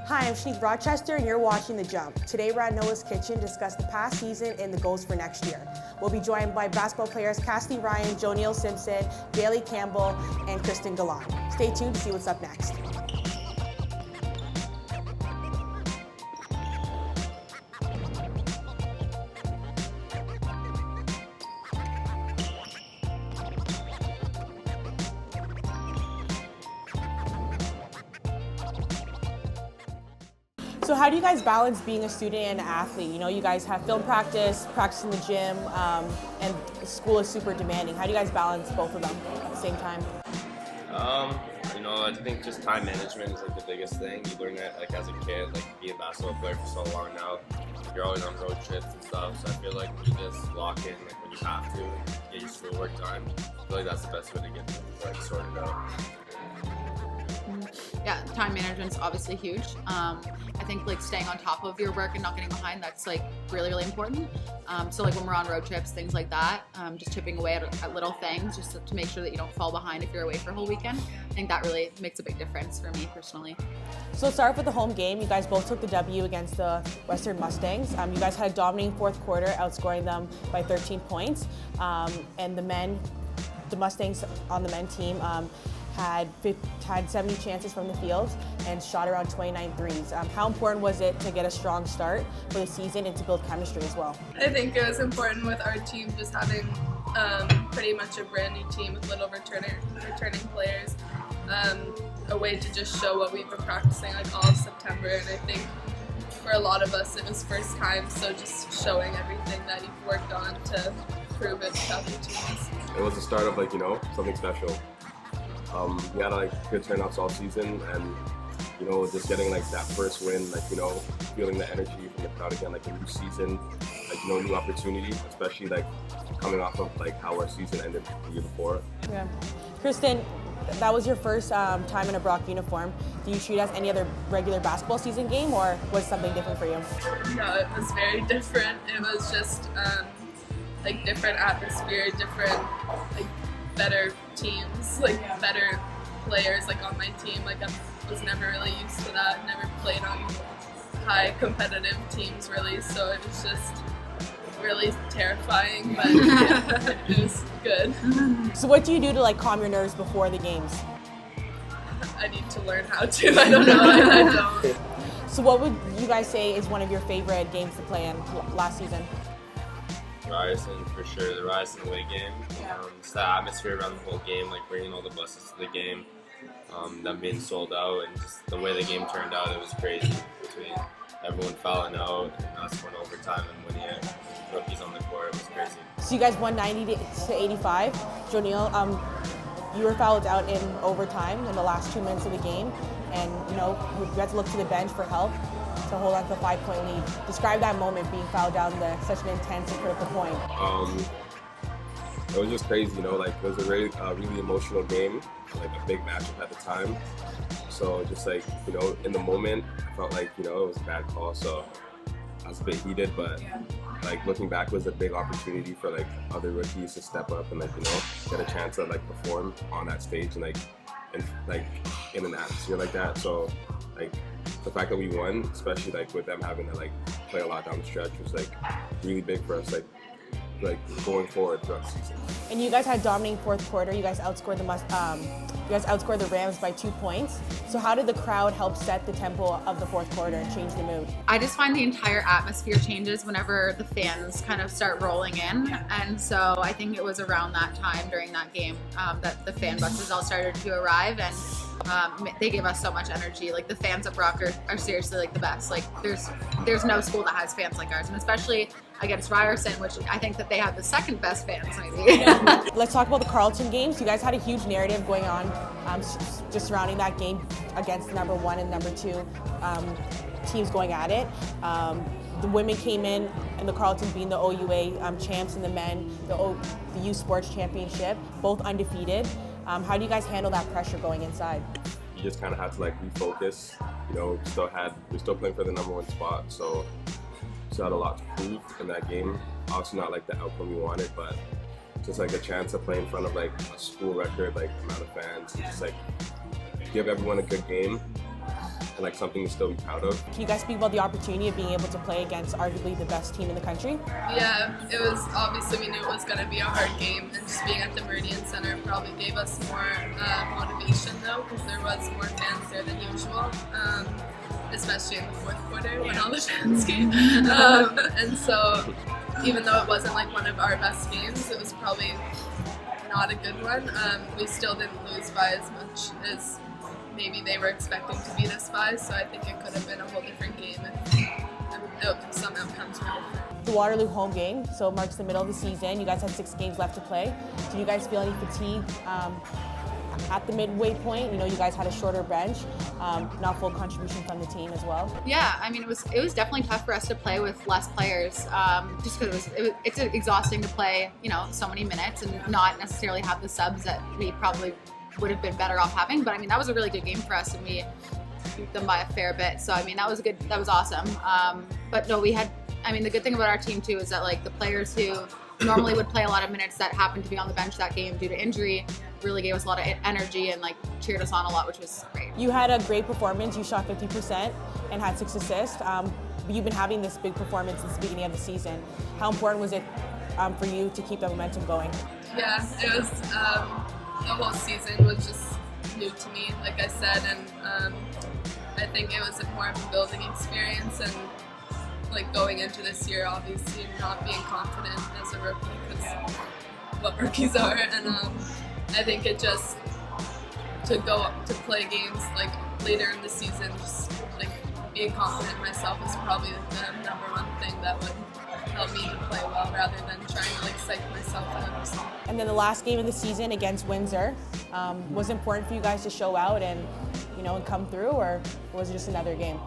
Hi, I'm Shanique Rochester and you're watching The Jump. Today we're at Noah's Kitchen to discuss the past season and the goals for next year. We'll be joined by basketball players Cassidy Ryan, Jonelle Simpson, Bailey Campbell, and Kristen Galan. Stay tuned to see what's up next. So how do you guys balance being a student and an athlete? You know, you guys have film practice in the gym, and school is super demanding. How do you guys balance both of them at the same time? I think just time management is like the biggest thing. You learn that like as a kid, like being a basketball player for so long now. You're always on road trips and stuff, so I feel like when you just lock in like when you have to get your schoolwork done, I feel like that's the best way to get things like sorted out. Yeah, time management's obviously huge. I think like staying on top of your work and not getting behind, that's like really, really important. So like when we're on road trips, things like that, just chipping away at little things just to make sure that you don't fall behind if you're away for a whole weekend. I think that really makes a big difference for me personally. So let's start with the home game. You guys both took the W against the Western Mustangs. You guys had a dominating fourth quarter, outscoring them by 13 points. And the Mustangs on the men team, had 70 chances from the field and shot around 29 threes. How important was it to get a strong start for the season and to build chemistry as well? I think it was important with our team just having pretty much a brand new team with little returning players, a way to just show what we've been practicing like all of September. And I think for a lot of us it was first time, so just showing everything that you've worked on to prove it to other teams. It was the start of something special. We had good turnouts all season, and just getting that first win, feeling the energy from the crowd again, a new season, new opportunity, especially coming off of how our season ended the year before. Yeah, Kristen, that was your first time in a Brock uniform. Do you treat it as any other regular basketball season game, or was something different for you? No, it was very different. It was just different atmosphere, different better teams, better players on my team. I was never really used to that, never played on high competitive teams really, so it was just really terrifying, but yeah, it was good. So what do you do to calm your nerves before the games? I need to learn how to. I don't know. I don't. So what would you guys say is one of your favorite games to play in last season? Ryerson, for sure, the Ryerson away game. Just the atmosphere around the whole game, bringing all the buses to the game, them being sold out, and just the way the game turned out, it was crazy. Between everyone fouling out and us going overtime and winning it, rookies on the court, it was crazy. So you guys won 90 to 85. Jonelle, you were fouled out in overtime in the last 2 minutes of the game, and you had to look to the bench for help to hold on to a 5-point lead. Describe that moment being fouled down such an intense and critical point. It was just crazy, it was a really emotional game, a big matchup at the time. So just in the moment, I felt it was a bad call, so I was a bit heated, but looking back, it was a big opportunity for other rookies to step up and get a chance to perform on that stage and in an atmosphere like that. So the fact that we won, especially with them having to play a lot down the stretch, was really big for us going forward throughout the season. And you guys had dominating fourth quarter. You guys outscored the Rams by 2 points. So how did the crowd help set the tempo of the fourth quarter and change the mood? I just find the entire atmosphere changes whenever the fans kind of start rolling in. And so I think it was around that time during that game that the fan buses all started to arrive, and they give us so much energy. The fans at Brock are seriously the best. There's no school that has fans like ours, and especially against Ryerson, which I think that they have the second best fans maybe. Let's talk about the Carleton games. You guys had a huge narrative going on just surrounding that game against the number 1 and number 2 teams going at it. The women came in, and the Carleton being the OUA champs, and the men the U Sports Championship, both undefeated. How do you guys handle that pressure going inside? You just kind of had to refocus. We're still playing for the number 1 spot, so still had a lot to prove in that game. Obviously not the outcome we wanted, but just a chance to play in front of a school record amount of fans, and just give everyone a good game, like something to still be proud of. Can you guys speak about the opportunity of being able to play against arguably the best team in the country? Yeah, it was obviously we knew it was going to be a hard game, and just being at the Meridian Center probably gave us more motivation though, because there was more fans there than usual, especially in the fourth quarter when all the fans came. And so even though it wasn't like one of our best games, it was probably not a good one. We still didn't lose by as much as maybe they were expecting to beat us by, so I think it could have been a whole different game if some outcomes were different. The Waterloo home game, so it marks the middle of the season. You guys had 6 games left to play. Did you guys feel any fatigue at the midway point? You know, you guys had a shorter bench, not full contribution from the team as well. Yeah, I mean, it was definitely tough for us to play with less players, just because it's exhausting to play, you know, so many minutes and not necessarily have the subs that we probably would have been better off having. But I mean, that was a really good game for us, and we beat them by a fair bit. So I mean, that was awesome. But no, I mean, the good thing about our team too is that like the players who normally would play a lot of minutes that happened to be on the bench that game due to injury really gave us a lot of energy and like cheered us on a lot, which was great. You had a great performance. You shot 50% and had 6 assists. But you've been having this big performance since the beginning of the season. How important was it for you to keep the momentum going? Yeah, it was. The whole season was just new to me, like I said, and I think it was more of a building experience, and like going into this year, obviously not being confident as a rookie because what rookies are, and I think it just to go up to play games like later in the season, just like being confident in myself is probably the number one thing that would help me to play well rather than trying to like psych myself out. And then the last game of the season against Windsor, was it important for you guys to show out and, you know, and come through, or was it just another game?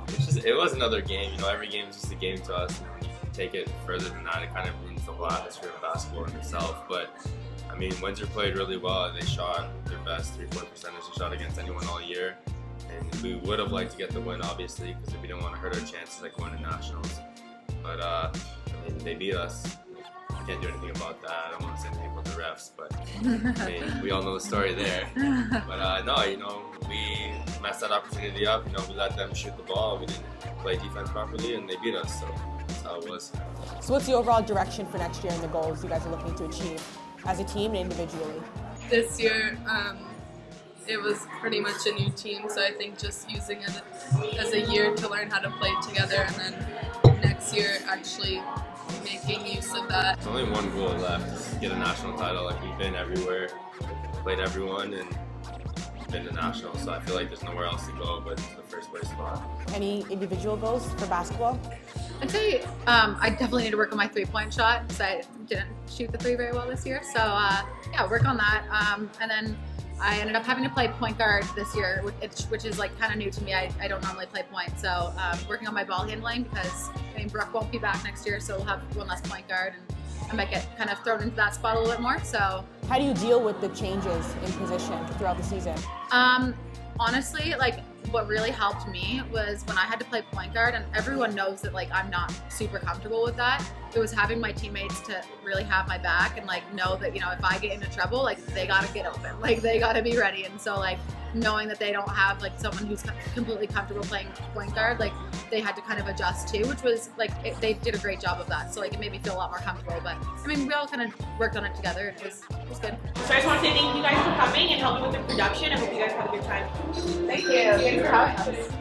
It was another game. You know, every game is just a game to us. And when you take it further than that, it kind of ruins the whole atmosphere of basketball in itself. But I mean, Windsor played really well. They shot their best 3-point percentage they shot against anyone all year. And we would have liked to get the win, obviously, because we don't want to hurt our chances like going to nationals. But I mean, they beat us. I can't do anything about that. I don't want to say anything about the refs, but I mean, we all know the story there. But no, you know, we messed that opportunity up. You know, we let them shoot the ball. We didn't play defense properly, and they beat us. So that's how it was. So what's the overall direction for next year and the goals you guys are looking to achieve as a team and individually? This year, it was pretty much a new team, so I think just using it as a year to learn how to play together, and then next year actually making use of that. There's only one goal left, is to get a national title. Like, we've been everywhere, played everyone, and been to nationals, so I feel like there's nowhere else to go but to the first place spot. Any individual goals for basketball? I'd say I definitely need to work on my 3-point shot because I didn't shoot the 3 very well this year. So yeah, work on that. And then I ended up having to play point guard this year, which is like kind of new to me. I don't normally play point, so working on my ball handling because I mean Brooke won't be back next year, so we'll have one less point guard, and I might get kind of thrown into that spot a little bit more. So how do you deal with the changes in position throughout the season? Honestly, like what really helped me was when I had to play point guard, and everyone knows that like I'm not super comfortable with that. It was having my teammates to really have my back and like know that, you know, if I get into trouble, like they gotta get open, like they gotta be ready. And so like knowing that they don't have like someone who's completely comfortable playing point guard, like they had to kind of adjust too, which was like they did a great job of that. So like it made me feel a lot more comfortable. But I mean, we all kind of worked on it together. It was good. So I just want to say thank you guys for coming and helping with the production. I hope you guys had a good time. Thank you. Thanks for having us.